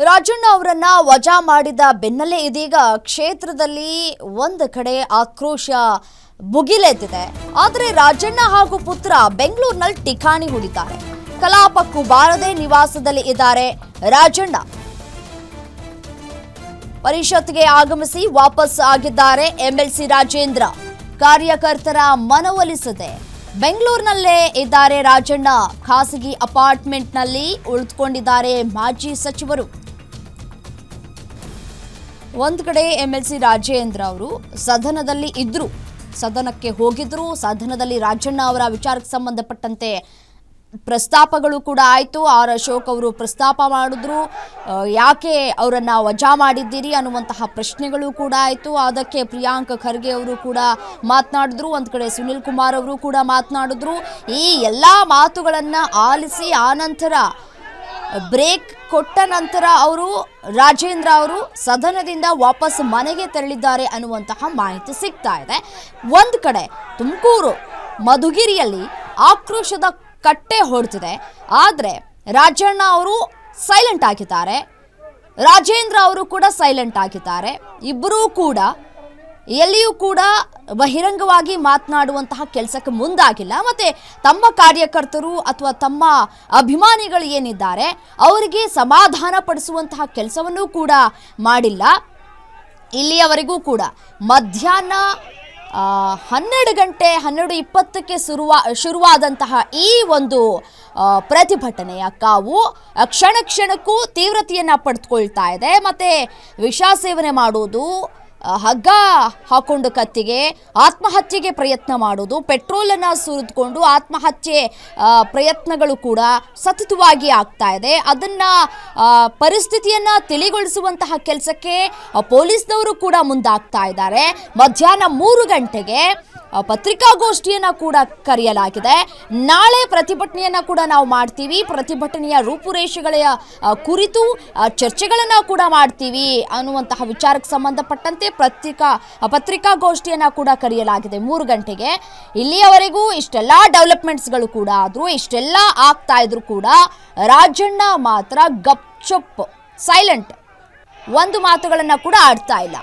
ರಾಜಣ್ಣ ಅವರನ್ನ ವಜಾ ಮಾಡಿದ ಬೆನ್ನಲ್ಲೇ ಇದೀಗ ಕ್ಷೇತ್ರದಲ್ಲಿ ಒಂದು ಕಡೆ ಆಕ್ರೋಶ ಭುಗಿಲೆದ್ದಿದೆ. ಆದರೆ ರಾಜಣ್ಣ ಹಾಗೂ ಪುತ್ರ ಬೆಂಗಳೂರಿನಲ್ಲಿ ಠಿಕಾಣಿ ಹೂಡಿದ್ದಾರೆ. ಕಲಾಪಕ್ಕೂ ಬಾರದೆ ನಿವಾಸದಲ್ಲಿ ಇದ್ದಾರೆ ರಾಜಣ್ಣ. ಪರಿಷತ್ಗೆ ಆಗಮಿಸಿ ವಾಪಸ್ ಆಗಿದ್ದಾರೆ ಎಂಎಲ್ಸಿ ರಾಜೇಂದ್ರ. ಕಾರ್ಯಕರ್ತರ ಮನವೊಲಿಸದೆ ಬೆಂಗಳೂರಿನಲ್ಲೇ ಇದ್ದಾರೆ ರಾಜಣ್ಣ. ಖಾಸಗಿ ಅಪಾರ್ಟ್ಮೆಂಟ್ನಲ್ಲಿ ಉಳಿದುಕೊಂಡಿದ್ದಾರೆ ಮಾಜಿ ಸಚಿವರು. ಒಂದು ಕಡೆ ಎಂಎಲ್ಸಿ ರಾಜೇಂದ್ರ ಅವರು ಸದನದಲ್ಲಿ ಇದ್ರು, ಸದನಕ್ಕೆ ಹೋಗಿದ್ರು. ಸದನದಲ್ಲಿ ರಾಜಣ್ಣ ಅವರ ವಿಚಾರಕ್ಕೆ ಸಂಬಂಧಪಟ್ಟಂತೆ ಪ್ರಸ್ತಾಪಗಳು ಕೂಡ ಆಯಿತು. ಆರ್ ಅಶೋಕ್ ಅವರು ಪ್ರಸ್ತಾಪ ಮಾಡಿದ್ರು, ಯಾಕೆ ಅವರನ್ನು ವಜಾ ಮಾಡಿದ್ದೀರಿ ಅನ್ನುವಂತಹ ಪ್ರಶ್ನೆಗಳು ಕೂಡ ಆಯಿತು. ಅದಕ್ಕೆ ಪ್ರಿಯಾಂಕ್ ಖರ್ಗೆ ಅವರು ಕೂಡ ಮಾತನಾಡಿದ್ರು. ಒಂದು ಕಡೆ ಸುನಿಲ್ ಕುಮಾರ್ ಅವರು ಕೂಡ ಮಾತನಾಡಿದ್ರು. ಈ ಎಲ್ಲ ಮಾತುಗಳನ್ನು ಆಲಿಸಿ ಆನಂತರ ಬ್ರೇಕ್ ಕೊಟ್ಟ ನಂತರ ರಾಜೇಂದ್ರ ಅವರು ಸದನದಿಂದ ವಾಪಸ್ ಮನೆಗೆ ತೆರಳಿದ್ದಾರೆ ಅನ್ನುವಂತಹ ಮಾಹಿತಿ ಸಿಗ್ತಾ ಇದೆ. ಒಂದು ಕಡೆ ತುಮಕೂರು ಮಧುಗಿರಿಯಲ್ಲಿ ಆಕ್ರೋಶದ ಕಟ್ಟೆ ಹೊಡ್ತಿದೆ. ಆದರೆ ರಾಜಣ್ಣ ಅವರು ಸೈಲೆಂಟ್ ಆಗಿದ್ದಾರೆ, ರಾಜೇಂದ್ರ ಅವರು ಕೂಡ ಸೈಲೆಂಟ್ ಆಗಿದ್ದಾರೆ. ಇಬ್ಬರೂ ಕೂಡ ಎಲ್ಲಿಯೂ ಕೂಡ ಬಹಿರಂಗವಾಗಿ ಮಾತನಾಡುವಂತಹ ಕೆಲಸಕ್ಕೆ ಮುಂದಾಗಿಲ್ಲ. ಮತ್ತೆ ತಮ್ಮ ಕಾರ್ಯಕರ್ತರು ಅಥವಾ ತಮ್ಮ ಅಭಿಮಾನಿಗಳು ಏನಿದ್ದಾರೆ ಅವರಿಗೆ ಸಮಾಧಾನ ಪಡಿಸುವಂತಹ ಕೆಲಸವನ್ನೂ ಕೂಡ ಮಾಡಿಲ್ಲ. ಇಲ್ಲಿಯವರೆಗೂ ಕೂಡ ಮಧ್ಯಾಹ್ನ 12 ಗಂಟೆ 12:20ಕ್ಕೆ ಶುರುವಾದಂತಹ ಈ ಒಂದು ಪ್ರತಿಭಟನೆಯ ಕಾವು ಕ್ಷಣ ಕ್ಷಣಕ್ಕೂ ತೀವ್ರತೆಯನ್ನು ಪಡೆದುಕೊಳ್ತಾ ಇದೆ. ಮತ್ತು ವಿಷ ಸೇವನೆ ಮಾಡೋದು, ಹಗ್ಗ ಹಾಕೊಂಡು ಕತ್ತಿಗೆ ಆತ್ಮಹತ್ಯೆಗೆ ಪ್ರಯತ್ನ ಮಾಡೋದು, ಪೆಟ್ರೋಲನ್ನು ಸುರಿದುಕೊಂಡು ಆತ್ಮಹತ್ಯೆ ಪ್ರಯತ್ನಗಳು ಕೂಡ ಸತತವಾಗಿ ಆಗ್ತಾ ಇದೆ. ಅದನ್ನು ಪರಿಸ್ಥಿತಿಯನ್ನು ತಿಳಿಗೊಳಿಸುವಂತಹ ಕೆಲಸಕ್ಕೆ ಪೊಲೀಸ್ನವರು ಕೂಡ ಮುಂದಾಗ್ತಾ ಇದ್ದಾರೆ. ಮಧ್ಯಾಹ್ನ 3 ಗಂಟೆಗೆ ಪತ್ರಿಕಾಗೋಷ್ಠಿಯನ್ನು ಕೂಡ ಕರೆಯಲಾಗಿದೆ. ನಾಳೆ ಪ್ರತಿಭಟನೆಯನ್ನು ಕೂಡ ನಾವು ಮಾಡ್ತೀವಿ, ಪ್ರತಿಭಟನೆಯ ರೂಪುರೇಷೆಗಳ ಕುರಿತು ಚರ್ಚೆಗಳನ್ನು ಕೂಡ ಮಾಡ್ತೀವಿ ಅನ್ನುವಂತಹ ವಿಚಾರಕ್ಕೆ ಸಂಬಂಧಪಟ್ಟಂತೆ ಪತ್ರಿಕಾಗೋಷ್ಠಿಯನ್ನು ಕೂಡ ಕರೆಯಲಾಗಿದೆ 3 ಗಂಟೆಗೆ. ಇಲ್ಲಿಯವರೆಗೂ ಇಷ್ಟೆಲ್ಲ ಡೆವಲಪ್ಮೆಂಟ್ಸ್ಗಳು ಕೂಡ ಆದರೂ, ಇಷ್ಟೆಲ್ಲ ಆಗ್ತಾ ಇದ್ರು ಕೂಡ ರಾಜಣ್ಣ ಮಾತ್ರ ಗಪ್ ಚುಪ್ ಸೈಲೆಂಟ್, ಒಂದು ಮಾತುಗಳನ್ನು ಕೂಡ ಆಡ್ತಾ ಇಲ್ಲ.